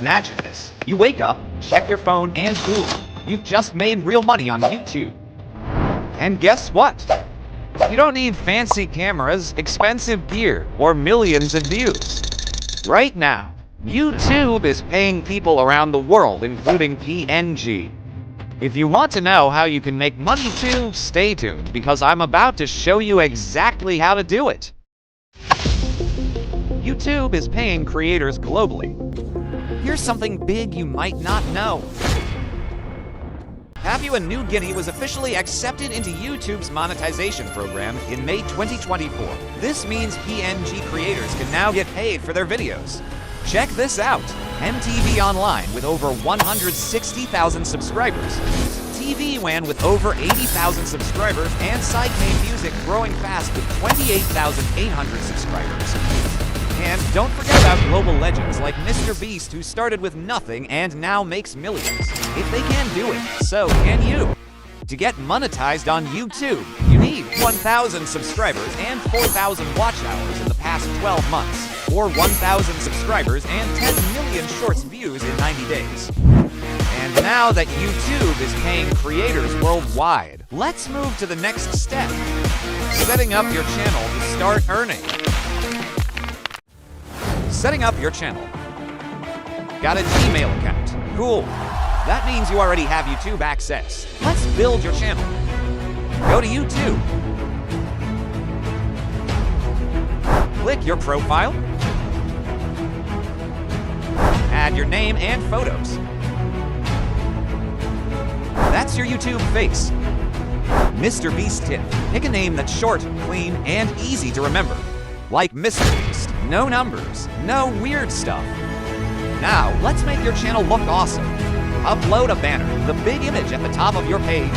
Imagine this. You wake up, check your phone, and boom, you've just made real money on YouTube. And guess what? You don't need fancy cameras, expensive gear, or millions of views. Right now, YouTube is paying people around the world, including PNG. If you want to know how you can make money too, stay tuned, because I'm about to show you exactly how to do it. YouTube is paying creators globally. Here's something big you might not know. Papua New Guinea was officially accepted into YouTube's monetization program in May 2024. This means PNG creators can now get paid for their videos. Check this out. MTV Online with over 160,000 subscribers. TV WAN with over 80,000 subscribers, and SideK Music growing fast with 28,800 subscribers. And don't forget about global legends like Mr. Beast, who started with nothing and now makes millions. If they can do it, so can you. To get monetized on YouTube, you need 1,000 subscribers and 4,000 watch hours in the past 12 months, or 1,000 subscribers and 10 million shorts views in 90 days. And now that YouTube is paying creators worldwide, let's move to the next step: setting up your channel to start earning. Setting up your channel. Got a Gmail account? Cool. That means you already have YouTube access. Let's build your channel. Go to YouTube. Click your profile. Add your name and photos. That's your YouTube face. Mr. Beast tip. Pick a name that's short, clean, and easy to remember. Like Mr. Beast. No numbers, no weird stuff. Now, let's make your channel look awesome. Upload a banner, the big image at the top of your page.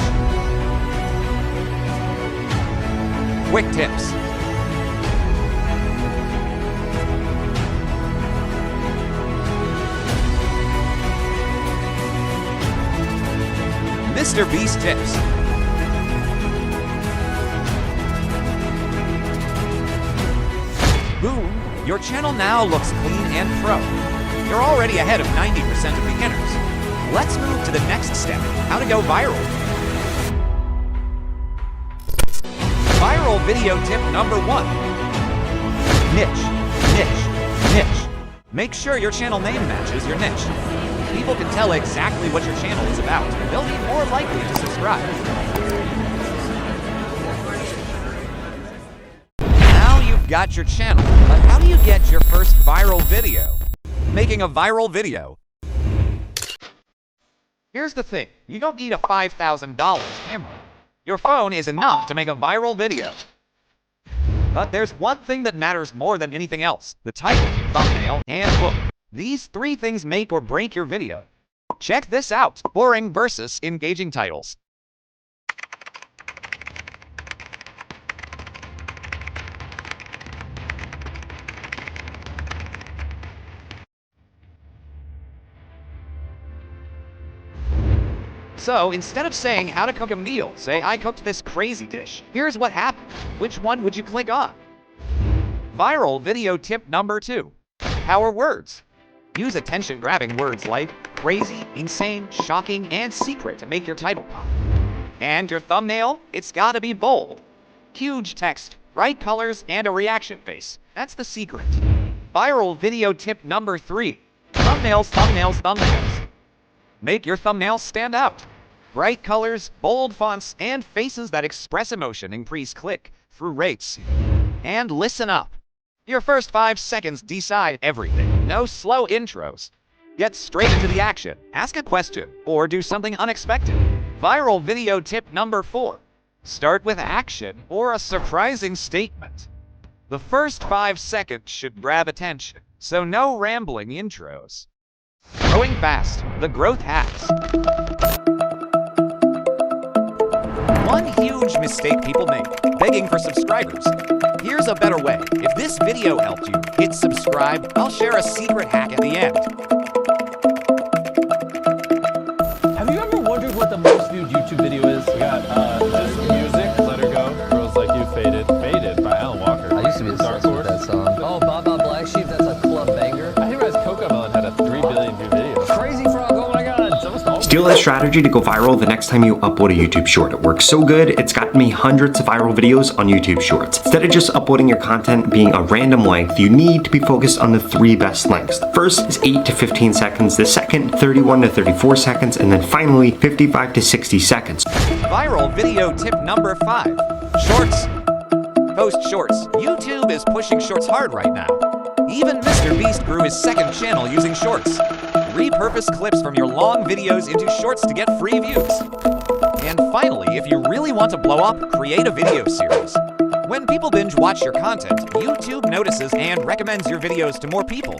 Quick tips. Mr. Beast tips. Boom. Your channel now looks clean and pro. You're already ahead of 90% of beginners. Let's move to the next step: how to go viral. Viral video tip number 1. Niche, niche, niche. Make sure your channel name matches your niche. People can tell exactly what your channel is about, and they'll be more likely to subscribe. Got your channel, but how do you get your first viral video? Making a viral video. Here's the thing, you don't need a $5,000 camera. Your phone is enough to make a viral video. But there's one thing that matters more than anything else: the title, thumbnail, and hook. These 3 things make or break your video. Check this out: boring versus engaging titles. So, instead of saying how to cook a meal, say I cooked this crazy dish. Here's what happened. Which one would you click on? Viral video tip number 2. Power words. Use attention-grabbing words like crazy, insane, shocking, and secret to make your title pop. And your thumbnail? It's gotta be bold. Huge text, bright colors, and a reaction face. That's the secret. Viral video tip number 3. Thumbnails, thumbnails, thumbnails. Make your thumbnails stand out. Bright colors, bold fonts, and faces that express emotion increase click-through rates. And listen up. Your first 5 seconds decide everything. No slow intros. Get straight into the action. Ask a question, or do something unexpected. Viral video tip number 4. Start with action or a surprising statement. The first 5 seconds should grab attention, so no rambling intros. Growing fast, the growth hacks. One huge mistake people make: begging for subscribers. Here's a better way. If this video helped you, hit subscribe. I'll share a secret hack at the end. Have you ever wondered what the most viewed YouTube video is? We got Just Music, Let Her Go, Girls Like You, Faded, Faded by Alan Walker. I used to be obsessed with that song. Oh, Baba Black Sheep, that's a club banger. I didn't realize Cocomelon had a 3 billion view video. Steal this strategy to go viral the next time you upload a YouTube short. It works so good, it's gotten me hundreds of viral videos on YouTube Shorts. Instead of just uploading your content being a random length, you need to be focused on the 3 best lengths. The first is 8 to 15 seconds, the second 31 to 34 seconds, and then finally 55 to 60 seconds. Viral video tip number 5. Shorts. Post shorts. YouTube is pushing shorts hard right now. Even Mr. Beast grew his second channel using shorts. Repurpose clips from your long videos into shorts to get free views. And finally, if you really want to blow up, create a video series. When people binge watch your content, YouTube notices and recommends your videos to more people.